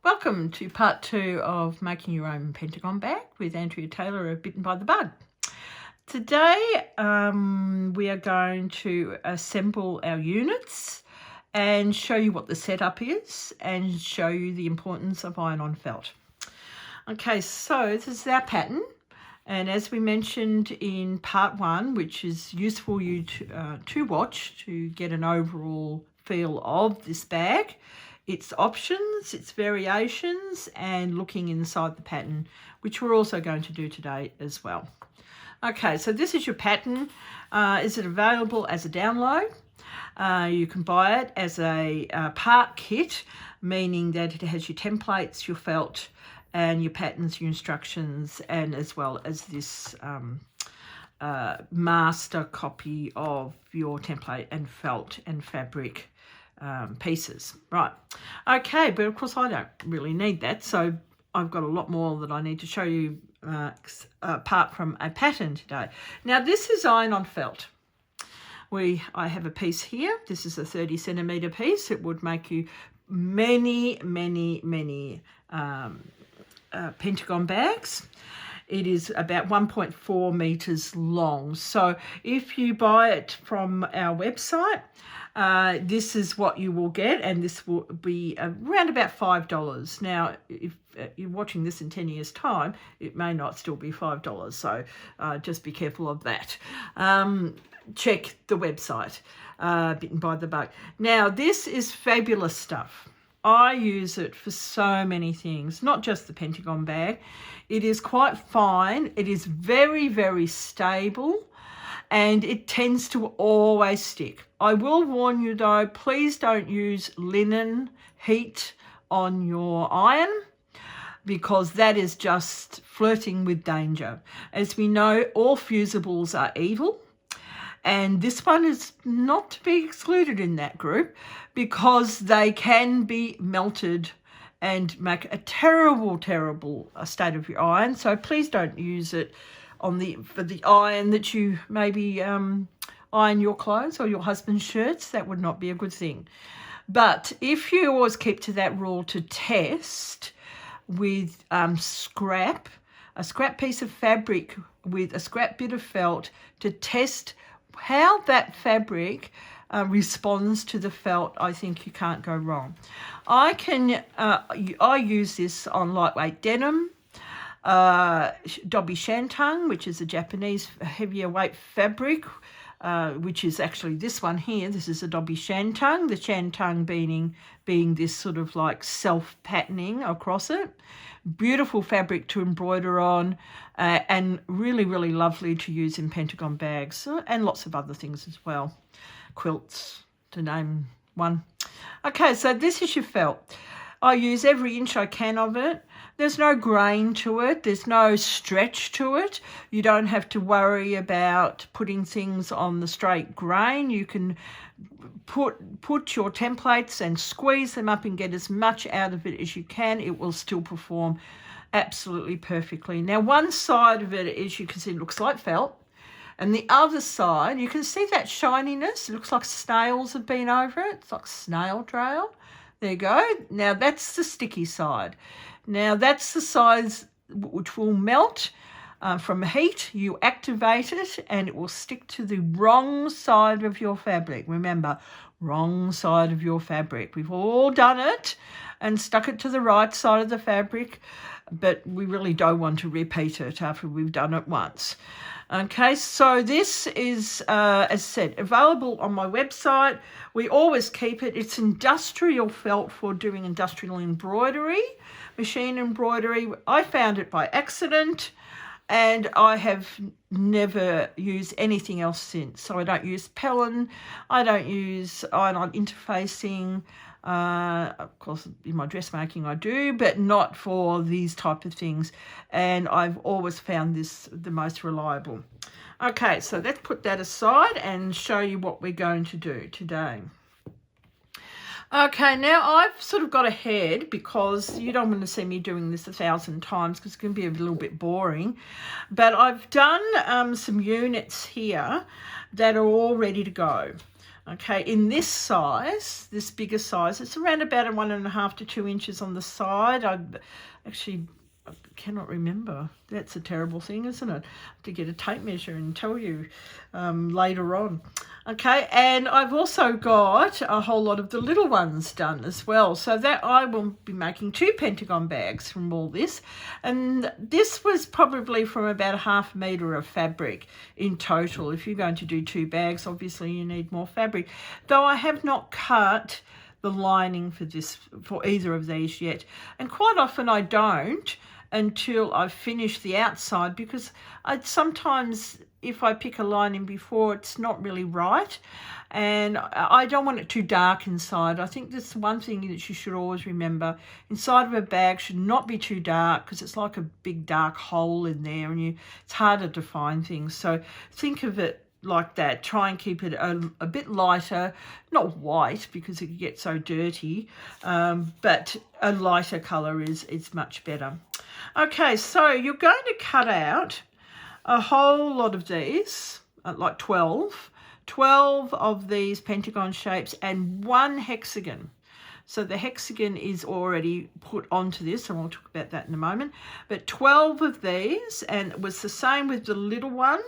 Welcome to part 2 of making your own Pentagon bag with Andrea Taylor of Bitten by the Bug. Today we are going to assemble our units and show you what the setup is and show you the importance of iron-on felt. Okay, so this is our pattern, and as we mentioned in part 1, which is useful you to watch to get an overall feel of this bag, its options, its variations, and looking inside the pattern, which we're also going to do today as well. Okay, so this is your pattern. Is it available as a download? You can buy it as a part kit, meaning that it has your templates, your felt, and your patterns, your instructions, and as well as this master copy of your template and felt and fabric pieces. Right, okay, but of course I don't really need that, so I've got a lot more that I need to show you apart from a pattern today. Now this is iron-on felt. I have a piece here. This is a 30 centimetre piece. It would make you many Pentagon bags. It is about 1.4 metres long. So if you buy it from our website, this is what you will get, and this will be around about $5. Now, if you're watching this in 10 years' time, it may not still be $5, so just be careful of that. Check the website, Bitten by the Bug. Now, this is fabulous stuff. I use it for so many things, not just the Pentagon bag. It is quite fine. It is very stable, and it tends to always stick. I will warn you though, please don't use linen heat on your iron, because that is just flirting with danger. As we know, all fusibles are evil, and this one is not to be excluded in that group, because they can be melted and make a terrible state of your iron. So please don't use it for the iron that you maybe iron your clothes or your husband's shirts. That would not be a good thing. But if you always keep to that rule to test with a scrap piece of fabric with a scrap bit of felt, to test how that fabric responds to the felt, I think you can't go wrong. I use this on lightweight denim, Dobby Shantung, which is a Japanese heavier weight fabric, which is actually this one here. This is a Dobby Shantung, the Shantung being this sort of like self-patterning across it. Beautiful fabric to embroider on, and really lovely to use in Pentagon bags, and lots of other things as well. Quilts, to name one. Okay, so this is your felt. I use every inch I can of it. There's no grain to it. There's no stretch to it. You don't have to worry about putting things on the straight grain. You can put your templates and squeeze them up and get as much out of it as you can. It will still perform absolutely perfectly. Now, one side of it, as you can see, looks like felt. And the other side, you can see that shininess. It looks like snails have been over it. It's like snail trail. There you go. Now, that's the sticky side. Now, that's the side which will melt from heat. You activate it, and it will stick to the wrong side of your fabric. Remember, wrong side of your fabric. We've all done it and stuck it to the right side of the fabric, but we really don't want to repeat it after we've done it once. Okay, so this is, as I said, available on my website. We always keep it. It's industrial felt for doing industrial embroidery, machine embroidery. I found it by accident, and I have never used anything else since. So I don't use Pellin, I don't use iron-on interfacing. Of course, in my dressmaking I do, but not for these type of things. And I've always found this the most reliable. Okay, so let's put that aside and show you what we're going to do today. Okay, now I've sort of got ahead because you don't want to see me doing this 1,000 times because it's going to be a little bit boring. But I've done some units here that are all ready to go. Okay, in this size, this bigger size, it's around about 1.5 to 2 inches on the side. I cannot remember. That's a terrible thing, isn't it? To get a tape measure and tell you later on. Okay, and I've also got a whole lot of the little ones done as well. So that I will be making 2 Pentagon bags from all this. And this was probably from about 1/2 metre of fabric in total. If you're going to do 2 bags, obviously you need more fabric. Though I have not cut the lining for either of these yet. And quite often I don't until I've finished the outside, because sometimes if I pick a lining before, it's not really right, and I don't want it too dark inside. I think that's one thing that you should always remember. Inside of a bag should not be too dark, because it's like a big dark hole in there, and it's harder to find things. So think of it like that. Try and keep it a bit lighter, not white because it gets so dirty, but a lighter colour is much better. Okay, so you're going to cut out a whole lot of these, like 12 of these pentagon shapes and 1 hexagon. So the hexagon is already put onto this, and we'll talk about that in a moment. But 12 of these, and it was the same with the little one.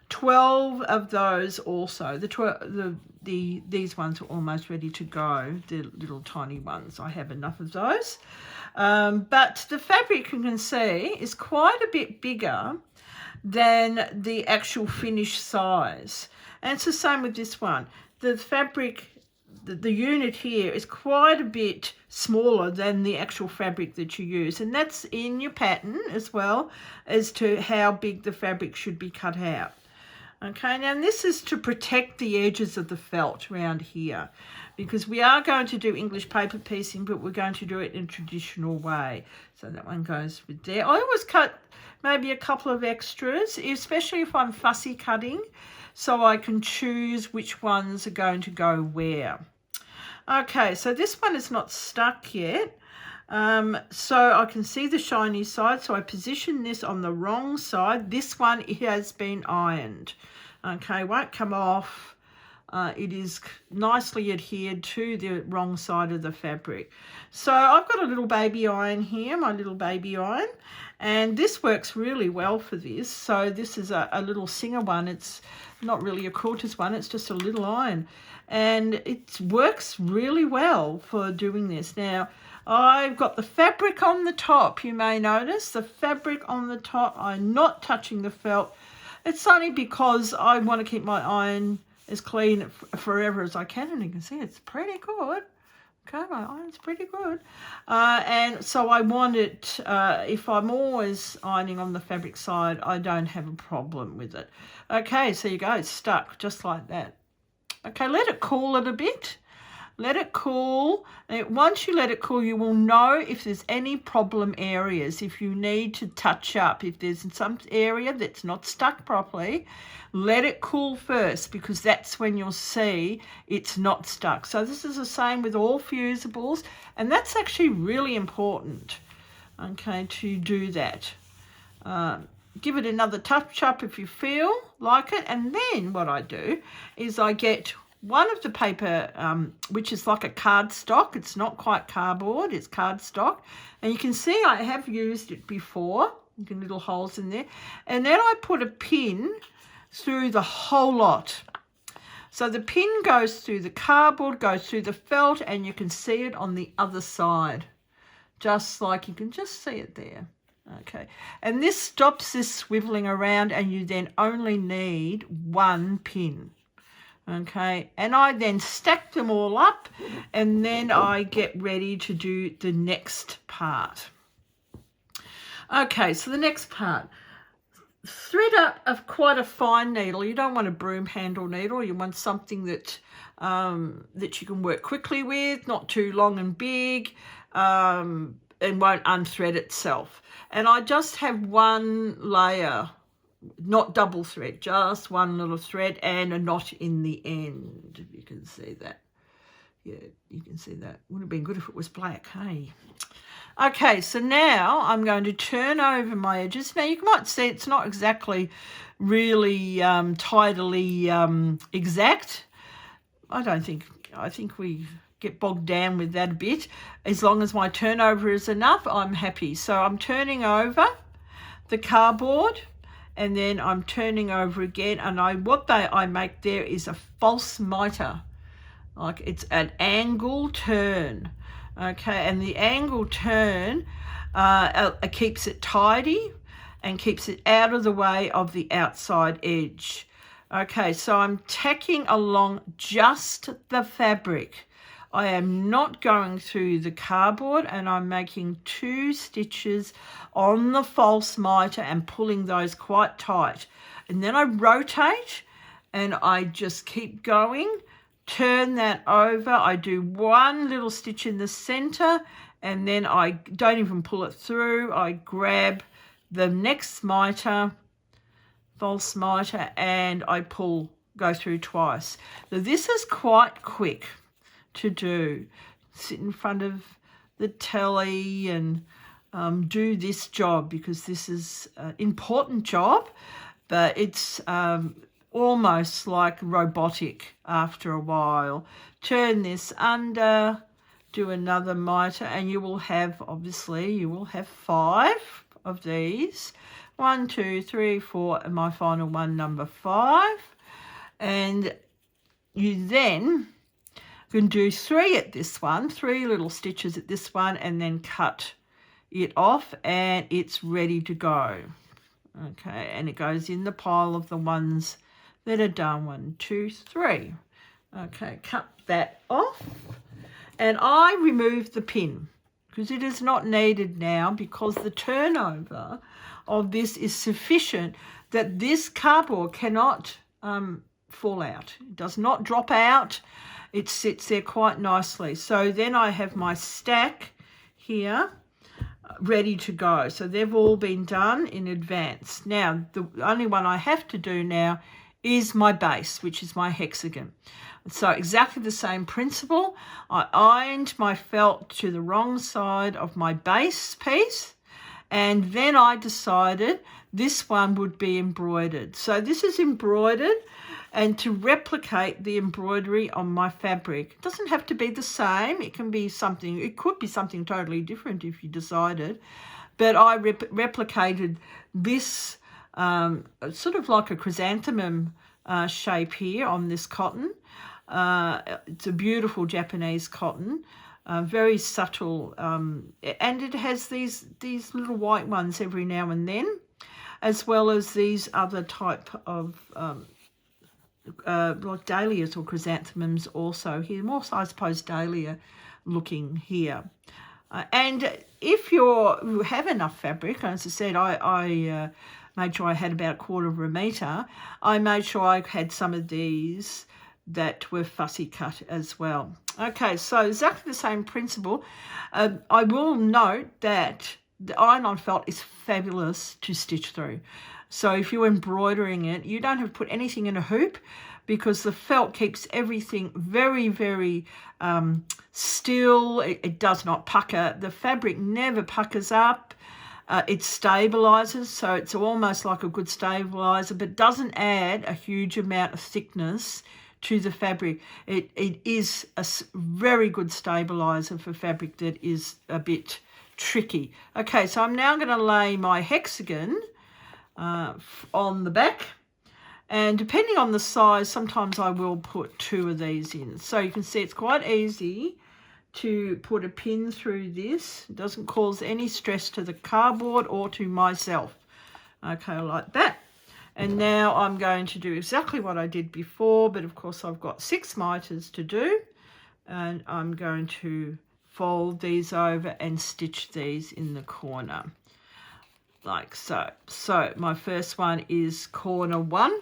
12 of those also. These ones are almost ready to go, the little tiny ones. I have enough of those. But the fabric, you can see, is quite a bit bigger than the actual finished size. And it's the same with this one. The fabric, the unit here is quite a bit smaller than the actual fabric that you use. And that's in your pattern as well as to how big the fabric should be cut out. Okay, now this is to protect the edges of the felt around here, because we are going to do English paper piecing, but we're going to do it in a traditional way. So that one goes with there. I always cut maybe a couple of extras, especially if I'm fussy cutting, so I can choose which ones are going to go where. Okay, so this one is not stuck yet. So I can see the shiny side, so I position this on the wrong side. This one has been ironed. Okay, won't come off. It is nicely adhered to the wrong side of the fabric. So I've got a little baby iron here, my little baby iron, and this works really well for this. So this is a little Singer one. It's not really a Quilters one, it's just a little iron, and it works really well for doing this. Now I've got the fabric on the top. You may notice the fabric on the top. I'm not touching the felt. It's only because I want to keep my iron as clean forever as I can, and you can see it's pretty good. Okay, my iron's pretty good. And so I want it, if I'm always ironing on the fabric side, I don't have a problem with it. Okay, so you go, it's stuck just like that. Okay, let it cool a bit. Let it cool. And once you let it cool, you will know if there's any problem areas, if you need to touch up. If there's some area that's not stuck properly, let it cool first, because that's when you'll see it's not stuck. So this is the same with all fusibles, and that's actually really important, okay, to do that. Give it another touch up if you feel like it, and then what I do is I get one of the paper, which is like a cardstock. It's not quite cardboard, it's cardstock. And you can see I have used it before. You can little holes in there. And then I put a pin through the whole lot. So the pin goes through the cardboard, goes through the felt, and you can see it on the other side. Just like you can just see it there. Okay. And this stops this swiveling around, and you then only need 1 pin. Okay, and I then stack them all up, and then I get ready to do the next part. Okay, so the next part. Thread up of quite a fine needle. You don't want a broom handle needle. You want something that that you can work quickly with, not too long and big, and won't unthread itself. And I just have 1 layer, not double thread, just 1 little thread and a knot in the end. You can see that. Yeah, you can see that. Would have been good if it was black, hey? Okay, so now I'm going to turn over my edges. Now you might see it's not exactly really tidily exact, I think we get bogged down with that a bit. As long as my turnover is enough, I'm happy. So I'm turning over the cardboard, and then I'm turning over again, and I make there is a false mitre. Like, it's an angle turn. Okay, and the angle turn keeps it tidy and keeps it out of the way of the outside edge. Okay, so I'm tacking along just the fabric. I am not going through the cardboard, and I'm making 2 stitches on the false mitre and pulling those quite tight. And then I rotate and I just keep going, turn that over. I do 1 little stitch in the centre, and then I don't even pull it through. I grab the next mitre, false mitre, and I go through twice. So this is quite quick to do. Sit in front of the telly and do this job, because this is an important job, but it's almost like robotic after a while. Turn this under, do another mitre, and you will have 5 of these. 1, 2, 3, 4, and my final one, number 5. And you then can do 3 at this one, 3 little stitches at this one, and then cut it off, and it's ready to go. Okay, and it goes in the pile of the ones that are done. 1, 2, 3. Okay, cut that off, and I remove the pin because it is not needed now, because the turnover of this is sufficient that this cardboard cannot fall out. It does not drop out. It sits there quite nicely. So then I have my stack here ready to go. So they've all been done in advance. Now, the only one I have to do now is my base, which is my hexagon. So exactly the same principle. I ironed my felt to the wrong side of my base piece, and then I decided this one would be embroidered. So this is embroidered, and to replicate the embroidery on my fabric. It doesn't have to be the same. It could be something totally different if you decided. But I replicated this sort of like a chrysanthemum shape here on this cotton. It's a beautiful Japanese cotton, very subtle, and it has these little white ones every now and then, as well as these other type of like dahlias or chrysanthemums also here, more I suppose dahlia looking here. And if you have enough fabric, as I said, I made sure I had about 1/4 metre. I made sure I had some of these that were fussy cut as well. Okay, so exactly the same principle. I will note that the iron-on felt is fabulous to stitch through. So if you're embroidering it, you don't have to put anything in a hoop, because the felt keeps everything very, very still. It does not pucker. The fabric never puckers up. It stabilizes, so it's almost like a good stabilizer, but doesn't add a huge amount of thickness to the fabric. It is a very good stabilizer for fabric that is a bit tricky. Okay, so I'm now going to lay my hexagon on the back, and depending on the size, sometimes I will put 2 of these in. So you can see it's quite easy to put a pin through this. It doesn't cause any stress to the cardboard or to myself. Okay, like that. And now I'm going to do exactly what I did before, but of course I've got 6 mitres to do, and I'm going to fold these over and stitch these in the corner like so. So my first one is corner 1.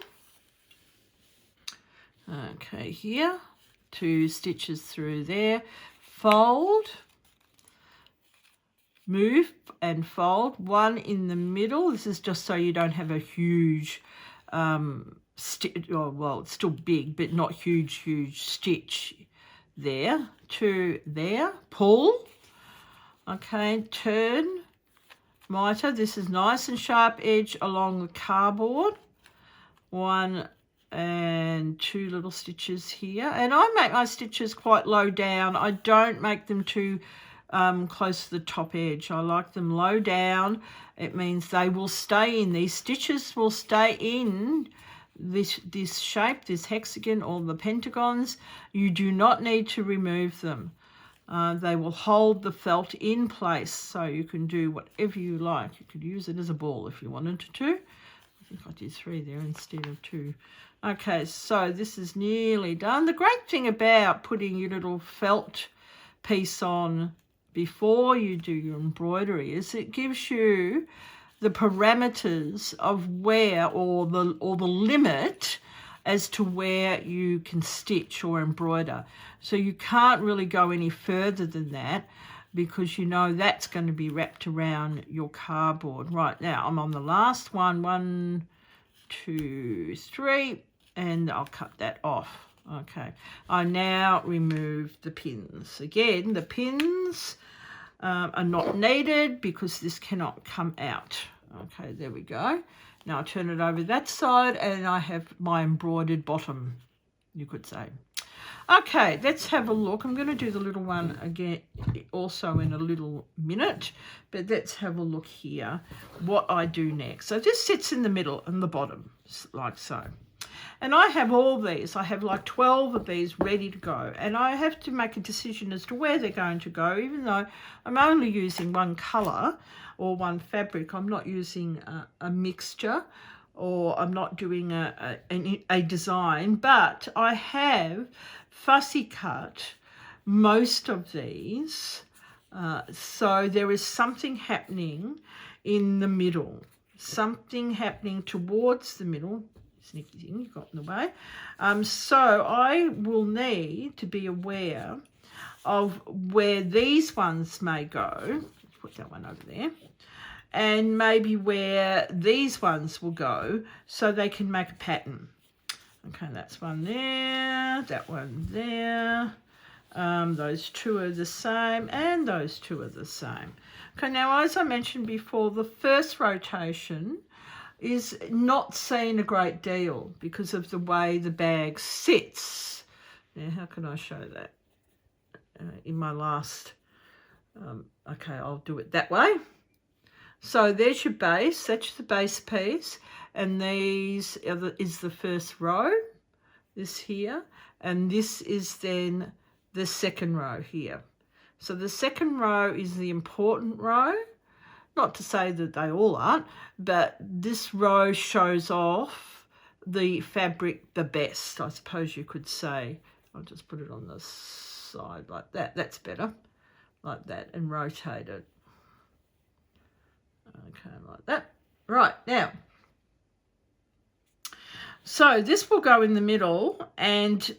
Okay, here, 2 stitches through there, fold, move and fold, 1 in the middle. This is just so you don't have a huge well, it's still big, but not huge stitch there. 2 there, pull. Okay, turn, mitre. This is nice and sharp edge along the cardboard. 1 and 2 little stitches here. And I make my stitches quite low down. I don't make them too close to the top edge. I like them low down. It means they will stay in. These stitches will stay in this shape, this hexagon or the pentagons. You do not need to remove them. They will hold the felt in place, so you can do whatever you like. You could use it as a ball if you wanted to. I think I did 3 there instead of 2. Okay, so this is nearly done. The great thing about putting your little felt piece on before you do your embroidery is it gives you the parameters of where, or the limit as to where you can stitch or embroider. So you can't really go any further than that, because you know that's going to be wrapped around your cardboard. Right, now I'm on the last one. 1, 2, 3, and I'll cut that off. Okay, I now remove the pins. Again, the pins are not needed because this cannot come out. Okay, there we go. Now I turn it over that side and I have my embroidered bottom, you could say. Okay, let's have a look. I'm going to do the little one again also in a little minute, but let's have a look here what I do next. So this sits in the middle and the bottom, like so. And I have all these. I have like 12 of these ready to go. And I have to make a decision as to where they're going to go, even though I'm only using one colour or one fabric. I'm not using a mixture, or I'm not doing a design, but I have fussy cut most of these. So there is something happening in the middle, something happening towards the middle. Sneaky thing you got in the way. So I will need to be aware of where these ones may go. Put that one over there. And maybe where these ones will go so they can make a pattern. Okay, that's one there, that one there. Those 2 are the same, and those 2 are the same. Okay, now as I mentioned before, the first rotation is not seen a great deal because of the way the bag sits. Now, how can I show that in my last? Okay, I'll do it that way. So there's your base, that's the base piece, and these is the first row, this here, and this is then the second row here. So the second row is the important row. Not to say that they all aren't, but this row shows off the fabric the best, I suppose you could say. I'll just put it on the side like that. That's better, like that, and rotate it. Okay, like that. Right, now, so this will go in the middle, and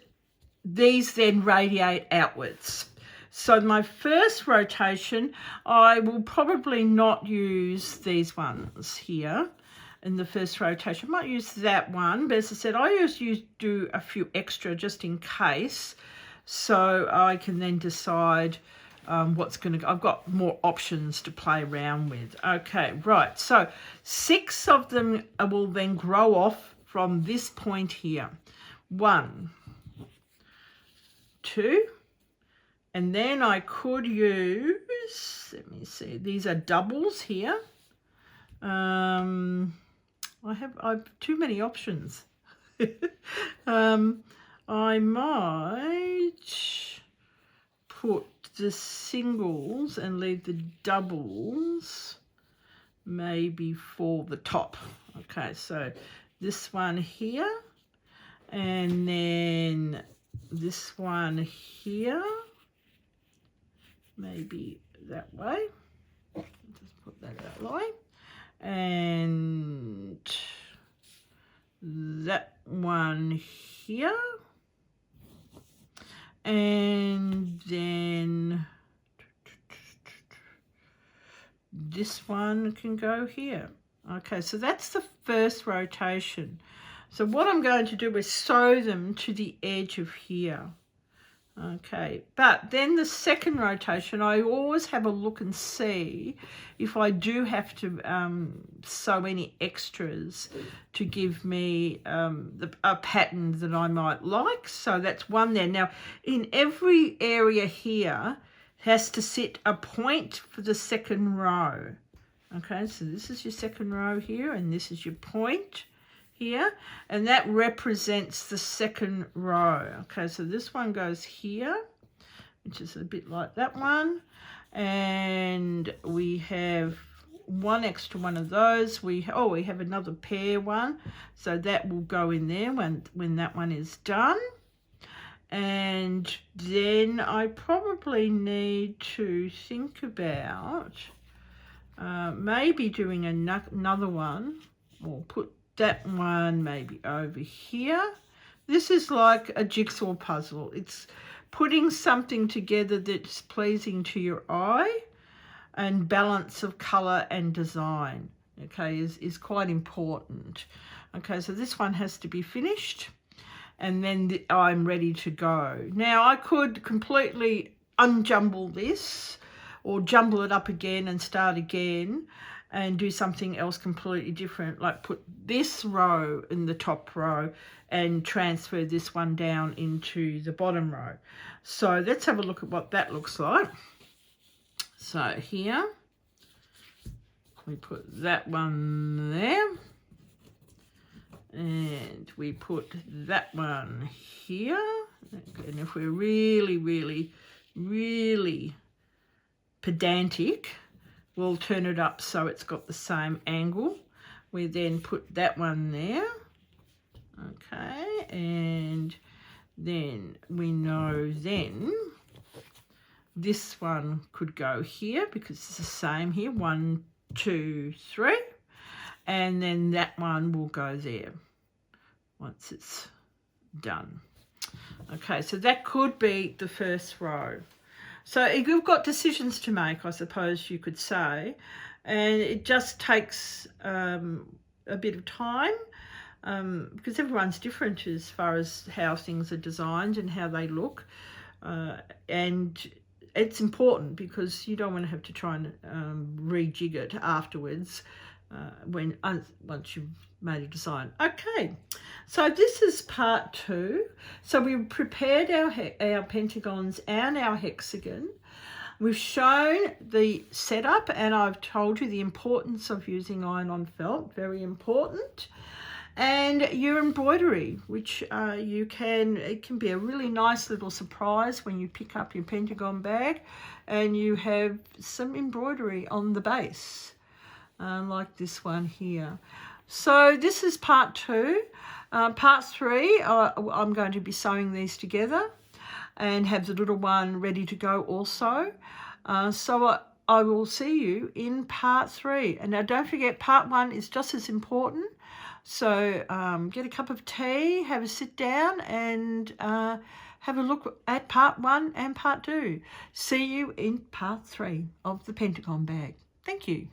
these then radiate outwards. So my first rotation, I will probably not use these ones here in the first rotation. I might use that one, but as I said, I usually do a few extra just in case, so I can then decide what's going to go. I've got more options to play around with. Okay, right, so 6 of them will then grow off from this point here. 1, 2, and then I could use, let me see, these are doubles here. I have too many options. I might put the singles and leave the doubles maybe for the top. Okay, so this one here, and then this one here, maybe that way. Just put that way, and that one here, and then this one can go here. Okay, so that's the first rotation. So what I'm going to do is sew them to the edge of here. Okay, but then the second rotation, I always have a look and see if I do have to sew any extras to give me a pattern that I might like. So that's one there. Now, in every area here has to sit a point for the second row. Okay, so this is your second row here, and this is your point here, and that represents the second row. Okay, so this one goes here, which is a bit like that one, and we have one extra one of those. We have another pair one, so that will go in there when that one is done. And then I probably need to think about maybe doing another one, or put that one maybe over here. This is like a jigsaw puzzle. It's putting something together that's pleasing to your eye, and balance of colour and design, okay, is quite important. Okay, so this one has to be finished, and then I'm ready to go. Now, I could completely unjumble this, or jumble it up again and start again, and do something else completely different, like put this row in the top row and transfer this one down into the bottom row. So let's have a look at what that looks like. So here we put that one there, and we put that one here. And if we're really pedantic, we'll turn it up so it's got the same angle. We then put that one there. Okay, and then we know then this one could go here because it's the same here. 1, 2, 3. And then that one will go there once it's done. Okay, so that could be the first row. So you've got decisions to make, I suppose you could say, and it just takes a bit of time because everyone's different as far as how things are designed and how they look, and it's important because you don't want to have to try and rejig it afterwards once you've made a design. Okay, so this is part 2. So we've prepared our pentagons and our hexagon. We've shown the setup, and I've told you the importance of using iron-on felt, very important. And your embroidery, which it can be a really nice little surprise when you pick up your Pentagon bag and you have some embroidery on the base, like this one here. So this is part 2. Part 3, I'm going to be sewing these together and have the little one ready to go also. So I will see you in part 3. And now don't forget, part 1 is just as important. So get a cup of tea, have a sit down, and have a look at part 1 and part 2. See you in part 3 of the Pentagon bag. Thank you.